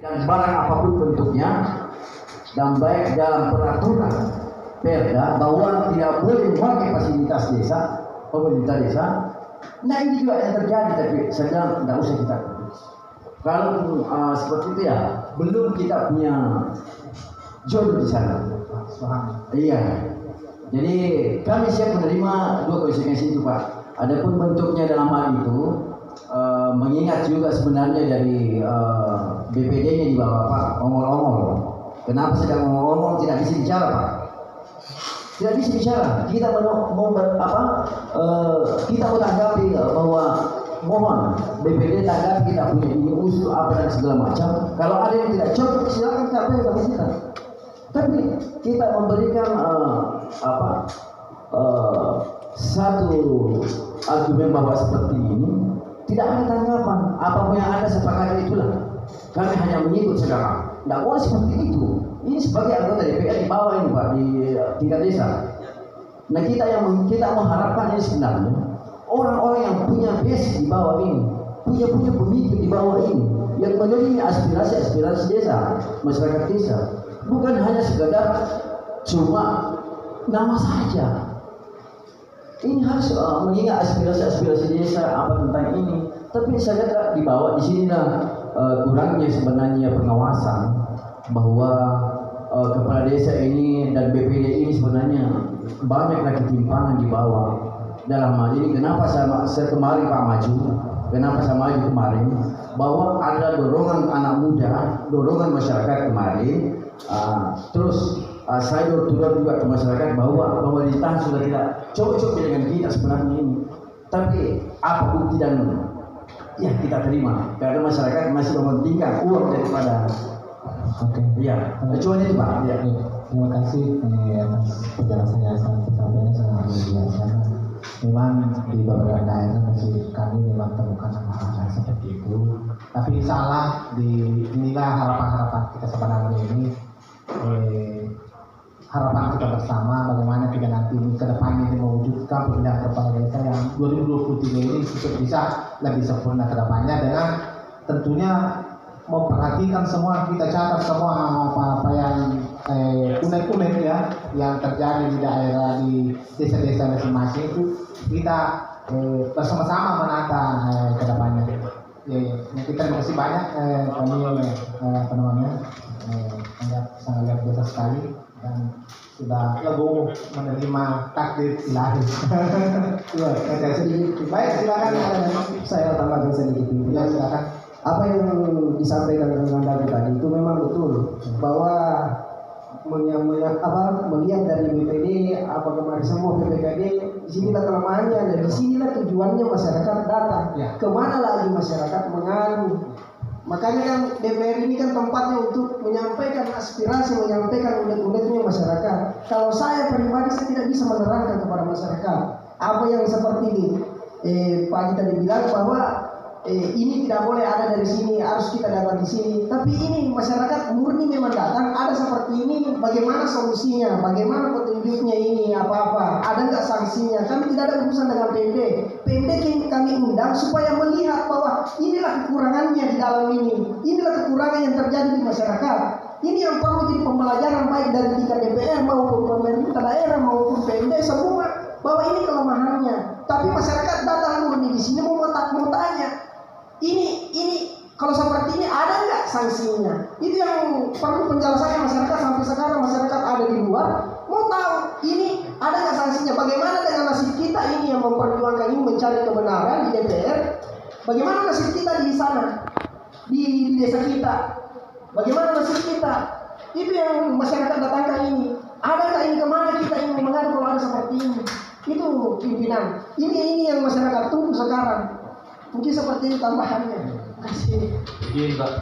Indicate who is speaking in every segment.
Speaker 1: dan barang apapun bentuknya, dan baik dalam peraturan Perda bahwa tidak boleh memakai fasilitas desa, pemerintah desa. Nah ini juga yang terjadi, tapi sedang tidak usah kita tulis. Kalau seperti itu ya, belum kita punya jodoh di sana. Iya. Jadi kami siap menerima dua konsekuensi itu Pak. Adapun bentuknya dalam hal itu, mengingat juga sebenarnya dari BPD-nya di bawah Pak, ongol-ongol. Kenapa sedang ongol-ongol tidak bisa bicara Pak? Tidak bisa bicara. Kita kita menanggapi bahwa mohon BPD tanggapi kita punya ini usul apa dan segala macam. Kalau ada yang tidak cocok silakan KPU sama kita. Tapi kita memberikan satu argumen bahwa seperti ini tidak ada tanggapan. Apapun yang ada sepakati itulah. Kami hanya mengikut sekarang. Tidak boleh seperti itu. Ini sebagai anggota DPR di bawah ini Pak, di tingkat desa. Nah kita mengharapkan ini sebenarnya orang-orang yang punya base di bawah ini, punya pemikir di bawah ini, yang menerima aspirasi desa, masyarakat desa, bukan hanya sekedar cuma nama saja. Ini harus mengingat aspirasi desa apa tentang ini. Tapi saya kira dibawa di sini kurangnya sebenarnya pengawasan bahwa kepala desa ini dan BPD ini sebenarnya banyaklah ketimpangan di bawah. Dalam hal ini kenapa saya kemarin Pak maju, kenapa saya maju kemarin, bahwa ada dorongan anak muda, dorongan masyarakat kemarin, terus saya door juga ke masyarakat bahwa pemerintahan sudah tidak cocok dengan kita sebenarnya ini. Tapi apa bukti dan ya kita terima karena masyarakat masih mementingkan uang daripada.
Speaker 2: Oke.
Speaker 1: Iya, cuma itu Pak. Ya.
Speaker 2: Terima kasih atas penjelasannya sangat luar biasa. Memang di beberapa daerah masih kami memang temukan hal-hal seperti itu. Tapi salah inilah harapan-harapan kita sebenarnya ini. Harapan kita bersama bagaimana kita nanti ke depannya ini mewujudkan pemindahan kepala desa yang 2023 ini untuk bisa lebih sempurna ke depannya dengan tentunya memperhatikan semua, kita catat semua apa-apa yang unek-unek ya yang terjadi di daerah di desa-desa masing-masing itu kita bersama-sama menata ke depannya. Ya, kita terima kasih banyak kami sangat luar biasa sekali dan sudah legowo menerima takdir ilahi. Baik, silakan
Speaker 3: saya tambahkan sedikit.
Speaker 2: Ya, silakan.
Speaker 3: Apa yang disampaikan dengan Anda tadi itu memang betul bahwa melihat dari BPD apa kemarin semua PPKD, di sinilah kelemahannya dan di sinilah tujuannya masyarakat datang.
Speaker 2: Ya.
Speaker 3: Kemana lagi masyarakat mengadu? Makanya kan DPR ini kan tempatnya untuk menyampaikan aspirasi, menyampaikan unek-uneknya masyarakat. Kalau saya pribadi saya tidak bisa menerangkan kepada masyarakat apa yang seperti ini. Pak Haji tadi bilang bahwa ini tidak boleh ada dari sini, harus kita datang di sini. Tapi ini masyarakat murni memang datang, ada seperti ini, bagaimana solusinya, bagaimana petunjuknya ini, apa-apa, ada nggak sanksinya? Kami tidak ada urusan dengan PND. PND kami undang supaya melihat bahwa inilah kekurangannya di dalam ini, inilah kekurangan yang terjadi di masyarakat. Ini yang perlu jadi pembelajaran baik dari tingkat DPR maupun pemerintah daerah maupun PND semua, bahwa ini kelemahannya. Tapi masyarakat datang murni di sini mau tanya. Ini kalau seperti ini ada nggak sanksinya? Itu yang perlu penjelasannya masyarakat. Sampai sekarang masyarakat ada di luar mau tahu ini ada nggak sanksinya? Bagaimana dengan nasib kita ini yang memperjuangkan ini mencari kebenaran di DPR? Bagaimana nasib kita di sana di desa kita? Bagaimana nasib kita? Itu yang masyarakat datangkan ini. Ada nggak ini kemana kita ingin mengadu kalau ada seperti ini? Itu pimpinan. Ini yang masyarakat tunggu sekarang. Mungkin seperti itu tambahannya. Terima kasih.
Speaker 4: Mungkin Pak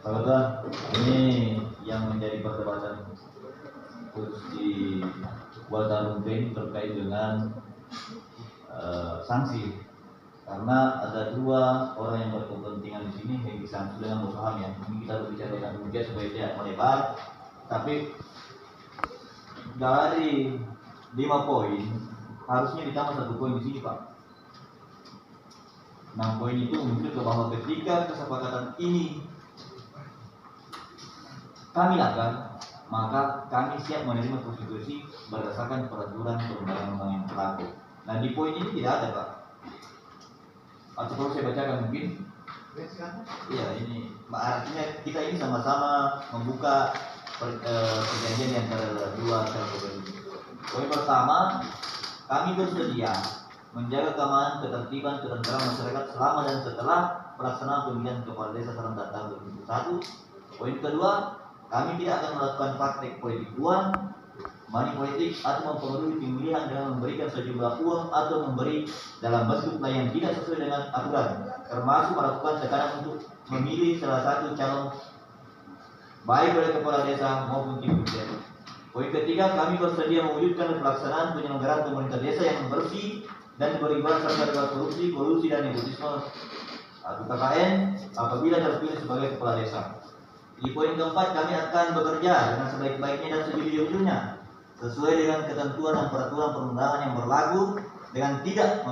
Speaker 4: Ketua, ini yang menjadi perdebatan khusus di Walta Rumpin terkait dengan sanksi. Karena ada dua orang yang berkepentingan di sini yang disangsi dengan usaha ya. Ini kita berbicara dengan kemudian supaya tidak melebar. Tapi dari 5 poin harusnya ditambah 1 poin di sini Pak. 6 poin itu muncul ke bahwa ketika kesepakatan ini kami langgar, maka kami siap menerima konstitusi berdasarkan peraturan perundang-undangan yang berlaku. Nah di poin ini tidak ada Pak. Atau kalau saya bacakan mungkin. Iya ini artinya kita ini sama-sama membuka perjanjian antara dua negara. Poin pertama, kami bersedia menjaga keamanan, ketertiban, ketentraman masyarakat selama dan setelah pelaksanaan pemilihan kepala desa serentak tahun 2021. Poin kedua, kami tidak akan melakukan praktek politik uang, money politik atau mempengaruhi pemilihan dengan memberikan sejumlah uang atau memberi dalam bentuk yang tidak sesuai dengan aturan, termasuk melakukan tekanan untuk memilih salah satu calon baik oleh kepala desa maupun tim sukses. Poin ketiga, kami bersedia mewujudkan pelaksanaan penyelenggaraan pemerintah desa yang bersih dan berimbas serta bebas korupsi, kolusi dan nepotisme atau KKN apabila terpilih sebagai kepala desa. Di poin keempat, kami akan bekerja dengan sebaik-baiknya dan sejujur-jujurnya sesuai dengan ketentuan dan peraturan perundangan yang berlaku dengan tidak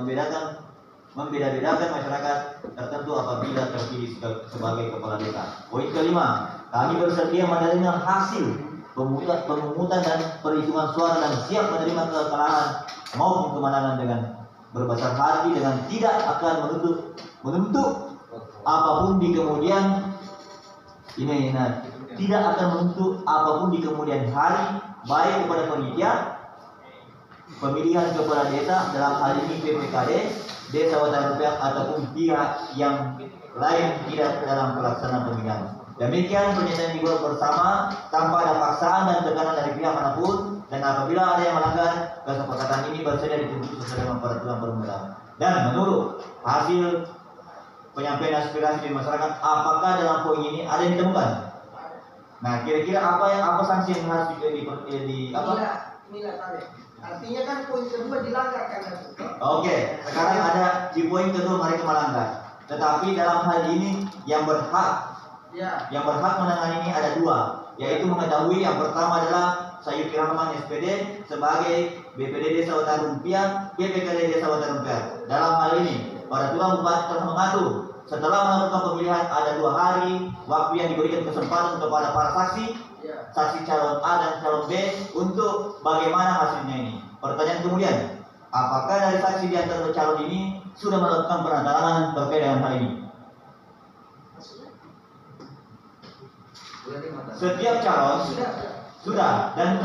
Speaker 4: membeda-bedakan masyarakat tertentu apabila terpilih sebagai kepala desa. Poin kelima, kami bersedia menerima hasil pemungutan dan perhitungan suara dan siap menerima kekalahan maupun kemenangan dengan berbesar hati dengan tidak akan menuntut apapun di kemudian tidak akan menuntut apapun di kemudian hari, baik kepada panitia pemilihan kepala desa dalam hal ini PPKD, desa Wataran Rupiah ataupun pihak yang lain tidak dalam pelaksanaan pemilihan. Demikian pernyataan dibuat bersama tanpa ada paksaan dan tekanan dari pihak manapun, dan apabila ada yang melanggar kesepakatan ini bersedia dituntut sesuai dengan peraturan perundang-undangan. Dan menurut hasil penyampaian aspirasi di masyarakat, apakah dalam poin ini ada yang ditemukan? Nah, kira-kira apa sanksi yang harus
Speaker 3: Inilah tadi. Artinya kan poin kedua dilanggar kan?
Speaker 4: Oke, sekarang ada di poin kedua mereka melanggar. Tetapi dalam hal ini yang berhak menangani ini ada dua, yaitu mengetahui yang pertama adalah Sayuki Rahman SPD sebagai BPD Desa Wataran Rupiah, PPKD Desa Wataran Rupiah. Dalam hal ini, peraturan bupati telah mengatur setelah melakukan pemilihan ada 2 hari waktu yang diberikan kesempatan kepada para saksi calon A dan calon B untuk bagaimana hasilnya ini. Pertanyaan kemudian, apakah dari saksi di antara calon ini sudah melakukan penandatanganan terkait dengan hal ini? Setiap calon sudah, dan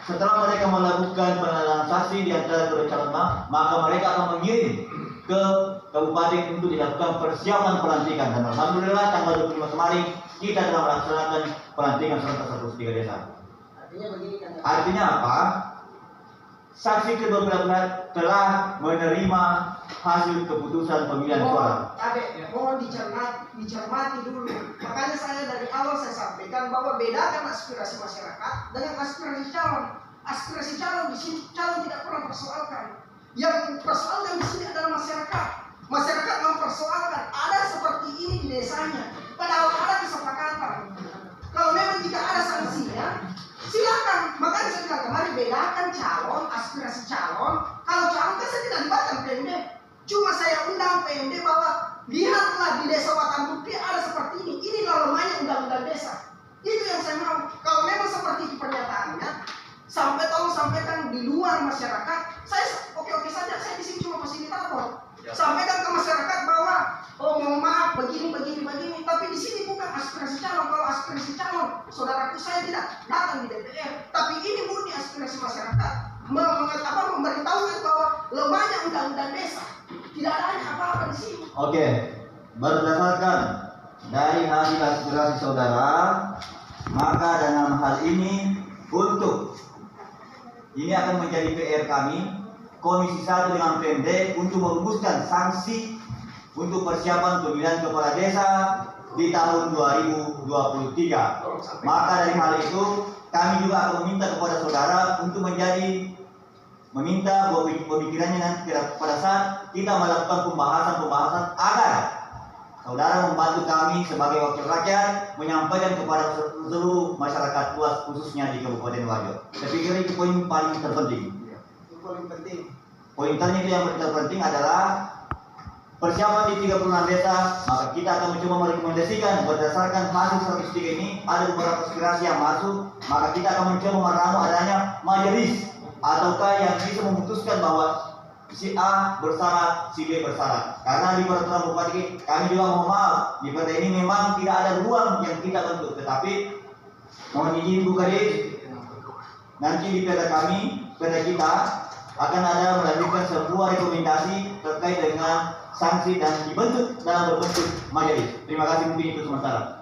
Speaker 4: setelah mereka melakukan penandatanganan saksi di antara kedua calon maka mereka akan mengirim ke kabupaten untuk dilakukan persiapan pelantikan. Dan alhamdulillah tanggal 25 kemarin kita telah melaksanakan pelantikan serentak 103 desa. Artinya apa? Saksi kedua belah pihak telah menerima hasil keputusan pemilihan suara.
Speaker 3: Mohon dicermati dulu. Makanya saya dari awal saya sampaikan bahwa bedakan aspirasi masyarakat dengan aspirasi calon. Aspirasi calon di sini calon tidak pernah persoalkan. Yang persoalkan di sini adalah masyarakat. Masyarakat mempersoalkan ada seperti ini di desanya. Padahal ada kesepakatan. Kalau memang jika ada sanksinya, silakan. Makanya saya bilang kemarin bedakan calon, aspirasi calon. Kalau calon kan saya tidak libatkan PMD. Cuma saya undang PMD bahwa lihatlah di desa Wataran Rupiah ada seperti ini. Ini lamanya undang-undang desa. Itu yang saya mau. Kalau memang seperti itu pernyataannya, tolong sampaikan di luar masyarakat. Saya oke saja. Saya di sini cuma fasilitator. Sampaikan ke masyarakat bahwa mohon maaf begini. Tapi di sini bukan aspirasi calon. Kalau aspirasi calon, saudaraku saya tidak datang di DPR. Tapi ini murni aspirasi masyarakat. Memberitahukan bahwa lemahnya undang-undang desa. Tidak ada apa-apa di sini.
Speaker 4: Oke, berdasarkan dari hasil aspirasi saudara, maka dalam hal ini ini akan menjadi PR kami Komisi 1 dengan PMD untuk merumuskan sanksi untuk persiapan pemilihan kepala desa di tahun 2023. Maka dari hal itu kami juga akan meminta kepada saudara untuk meminta pemikirannya nanti pada saat kita melakukan pembahasan agar saudara membantu kami sebagai wakil rakyat menyampaikan kepada seluruh masyarakat luas khususnya di Kabupaten Wajo. Saya pikir itu poin paling terpenting.
Speaker 3: Paling penting.
Speaker 4: Poin itu yang terpenting adalah persiapan di 36 desa, maka kita akan mencoba merekomendasikan berdasarkan hasil 103 ini ada beberapa aspirasi yang masuk, maka kita akan mencoba meramu adanya majelis ataukah yang bisa memutuskan bahwa si A bersyarat, si B bersyarat. Karena di peraturan bupati kami juga mohon maaf, di perda ini memang tidak ada ruang yang kita bentuk, tetapi mohon izin Bu Kadis, nanti di perda kami, perda kita akan ada melanjutkan sebuah rekomendasi terkait dengan sanksi dan dibentuk dalam berbentuk majelis. Terima kasih, mungkin itu sementara.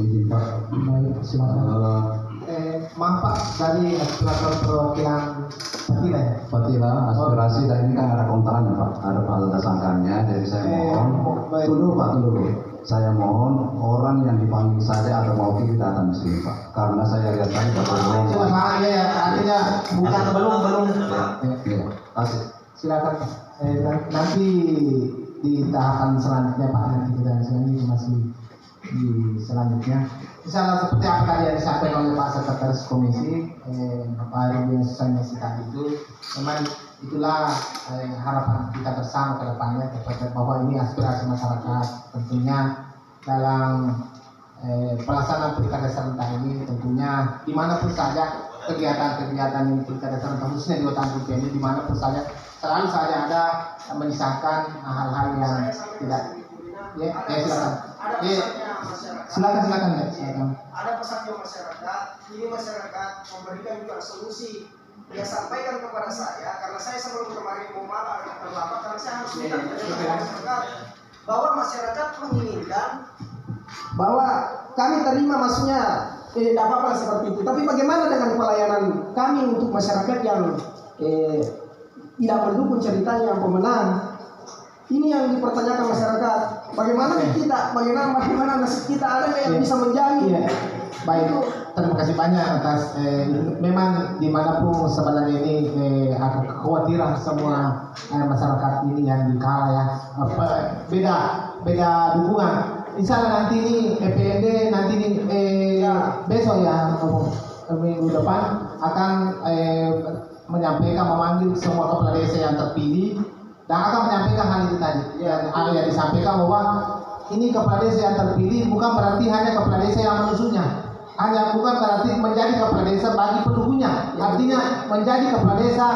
Speaker 2: Izin Pak. Baik, silakan. Maaf Pak, dari aspirator perwakilan Patila ya?
Speaker 5: Patila, aspirasi dan ini kan ada kontrakan Pak, ada pada sangkanya, jadi saya mohon,
Speaker 2: baik.
Speaker 5: tunggu Pak, tunggu. Saya mohon orang yang dipanggil saja atau mau kita datang di sini Pak, karena saya lihat tadi Pak.
Speaker 2: Silakan ya, artinya bukan belum.
Speaker 5: Iya, kasih.
Speaker 2: Silakan Pak. Nanti di tahapan selanjutnya Pak, nanti kita ini masih di selanjutnya. Misalnya seperti apa tadi yang disampaikan oleh Pak Sekretaris Komisi, Bapak Heru Susanesi tadi itu, memang itulah harapan kita bersama ke depannya terkait bahwa ini aspirasi masyarakat. Tentunya dalam pelaksanaan pilkada serentak ini, tentunya dimanapun saja kegiatan-kegiatan pilkada serentak khususnya di Kota Angke ini, dimanapun saja selalu saja ada menyisakan hal-hal yang tidak. Ya silakan. Silakan ya.
Speaker 3: Ada pesannya masyarakat, ini masyarakat memberikan juga solusi. Dia sampaikan kepada saya, karena saya sebelum kemarin mau malah agak terlambat, karena saya harus minta kepada masyarakat bahwa masyarakat menginginkan bahwa kami terima maksudnya tidak apa-apa seperti itu. Tapi bagaimana dengan pelayanan kami untuk masyarakat yang tidak mendukung ceritanya yang pemenang? Ini yang dipertanyakan masyarakat. Bagaimana kita, bagaimana nasib kita, ada yang bisa menjamin?
Speaker 2: Iya. Baik, terima kasih banyak atas memang dimanapun sebenarnya ini kekhawatiran semua masyarakat ini yang dikalah ya, beda dukungan. Insya Allah nanti ini EPND nanti ini besok ya minggu depan akan menyampaikan memanggil semua kepala desa yang terpilih dan akan menyampaikan hal itu tadi yang disampaikan bahwa ini kepala desa yang terpilih bukan berarti hanya kepala desa yang menyusunnya, hanya bukan berarti menjadi kepala desa bagi pendukungnya, artinya menjadi kepala desa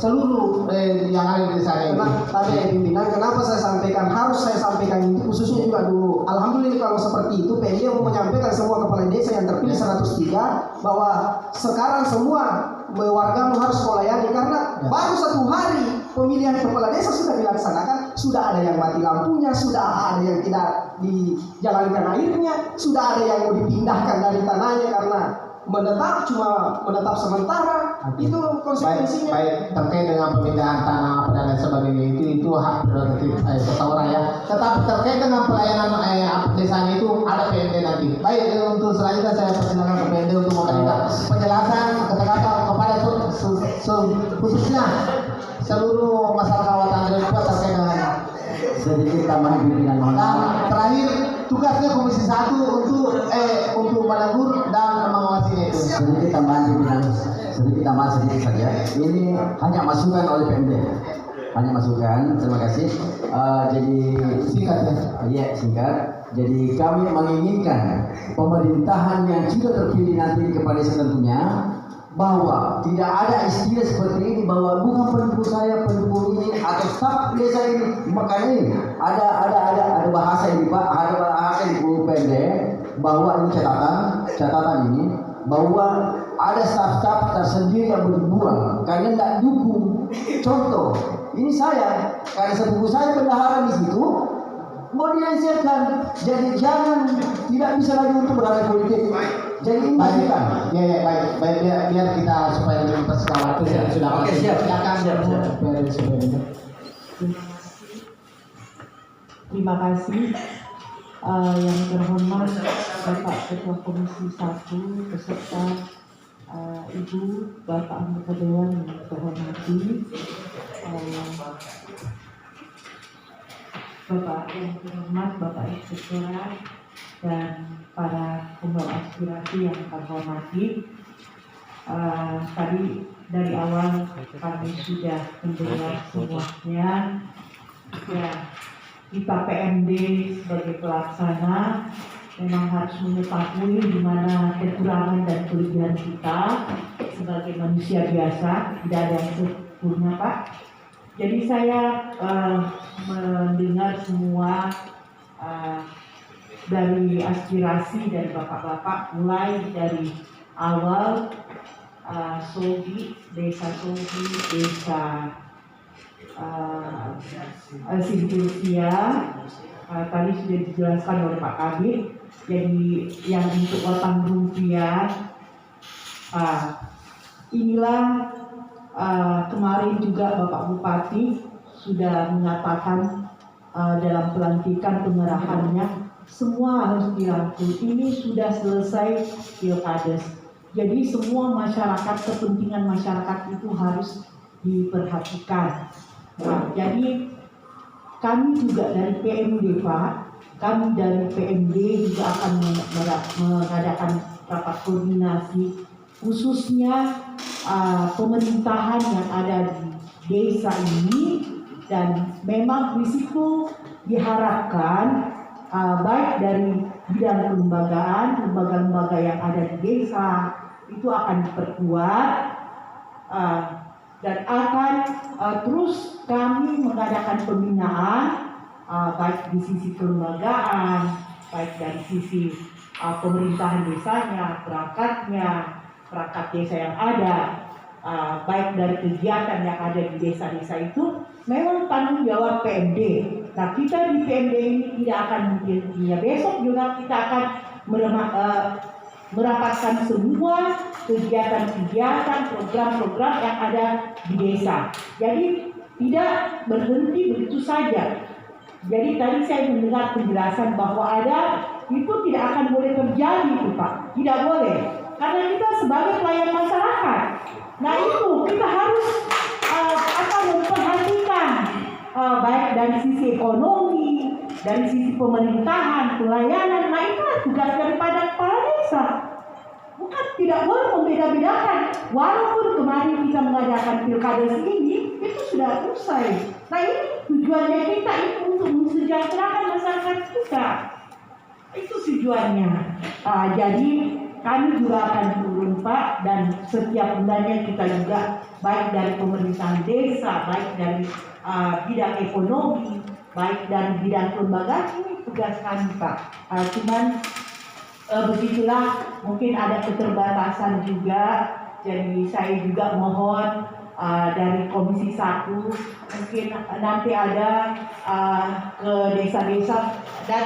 Speaker 2: seluruh yang ada di desa ini.
Speaker 3: Tadi pimpinan, kenapa harus saya sampaikan ini khususnya juga dulu. Alhamdulillah kalau seperti itu PND mau menyampaikan semua kepala desa yang terpilih 103 bahwa sekarang semua wargamu harus melayani, karena baru 1 hari pemilihan kepala desa sudah dilaksanakan, sudah ada yang mati lampunya, sudah ada yang tidak dijalankan airnya, sudah ada yang mau dipindahkan dari tanahnya karena menetap sementara. Itu konsekuensinya.
Speaker 2: Baik, terkait dengan pemindahan tanah dan lain sebagainya itu hak prerogatif seseorang ya. Tetapi terkait dengan pelayanan desanya itu ada PND nanti. Baik, untuk selanjutnya saya persilakan ke PND untuk memberikan penjelasan kepada khususnya seluruh masyarakat Kota Angke terkait dengan
Speaker 1: sedikit tambahan pimpinan mohon
Speaker 2: dan
Speaker 1: maaf.
Speaker 2: terakhir tugasnya Komisi 1 untuk menegur dan mengawasi itu.
Speaker 1: Sedikit tambahan pimpinan, sedikit saja. Ini hanya masukan oleh PMD. Hanya masukan, terima kasih. Jadi
Speaker 2: Singkat ya.
Speaker 1: Iya, singkat. Jadi kami menginginkan pemerintahan yang sudah terpilih nanti kepala desa tentunya bahwa tidak ada istilah seperti ini bahwa bukan pendukung saya, pendukung ini atau staf desa ini. Makanya ini ada bahasa ini Pak, ada bahasa di PMD bahwa ini catatan ini bahwa ada staf-staf tersendiri yang berbuang karena tidak dukung. Contoh, ini saya karena sepupu saya bendahara di situ mau dihasilkan, jadi jangan tidak bisa lagi untuk beralih politik. Jadi ini
Speaker 2: Baik,
Speaker 1: bukan.
Speaker 2: baik, biar kita supaya lebih mempersingkat waktu ya sudah.
Speaker 1: Oke, siap.
Speaker 2: Silakan.
Speaker 6: Terima kasih yang terhormat Bapak Ketua Komisi 1 beserta Ibu Bapak Anggota Dewan yang terhormati, Bapak yang terhormat Bapak Inspektorat dan para pembawa aspirasi yang terhormati. Tadi dari awal kami sudah mendengar semuanya Ya, kita PMD sebagai pelaksana memang harus mengetahui di mana kekurangan dan kelebihan kita sebagai manusia biasa, tidak ada yang sempurna, Pak. Jadi saya mendengar semua dari aspirasi dari bapak-bapak, mulai dari awal Sogi, desa Sogi, desa Sintusia, tadi sudah dijelaskan oleh Pak Kabit. Jadi yang untuk Batang Rupiah, inilah kemarin juga Bapak Bupati sudah mengatakan dalam pelantikan pengerahannya semua harus dirangkul. Ini sudah selesai pilkades. Jadi semua masyarakat, kepentingan masyarakat itu harus diperhatikan. Nah, jadi kami juga dari PMD, Pak, kami dari PMD juga akan mengadakan rapat koordinasi khususnya pemerintahan yang ada di desa ini, dan memang di situ diharapkan baik dari bidang kelembagaan, lembaga-lembaga yang ada di desa itu akan diperkuat, dan akan terus kami mengadakan pembinaan baik di sisi kelembagaan, baik dari sisi pemerintahan desanya, perangkat desa yang ada, baik dari kegiatan yang ada di desa-desa itu memang tanggung jawab PMD. Nah, kita di PMD ini tidak akan mungkin besok juga kita akan merapatkan semua kegiatan-kegiatan, program-program yang ada di desa. Jadi tidak berhenti begitu saja. Jadi tadi saya mendengar penjelasan bahwa itu tidak akan boleh terjadi, Pak. Tidak boleh. Karena kita sebagai pelayan masyarakat. Nah itu kita harus memperhatikan baik dari sisi ekonomi, dari sisi pemerintahan, pelayanan. Nah itu tugas daripada kepala desa. Bukan tidak boleh membeda-bedakan. Walaupun kemarin kita mengadakan pilkades ini, itu sudah usai. Nah ini tujuannya kita itu untuk mensejahterakan masyarakat kita. Itu tujuannya. Jadi kami juga akan turun, Pak, dan setiap bulannya kita juga baik dari pemerintahan desa, baik dari bidang ekonomi, baik dari bidang kelembagaan, ini tugas kami, Pak. Cuman begitulah, mungkin ada keterbatasan juga. Jadi saya juga mohon dari Komisi 1 mungkin nanti ada ke desa-desa dan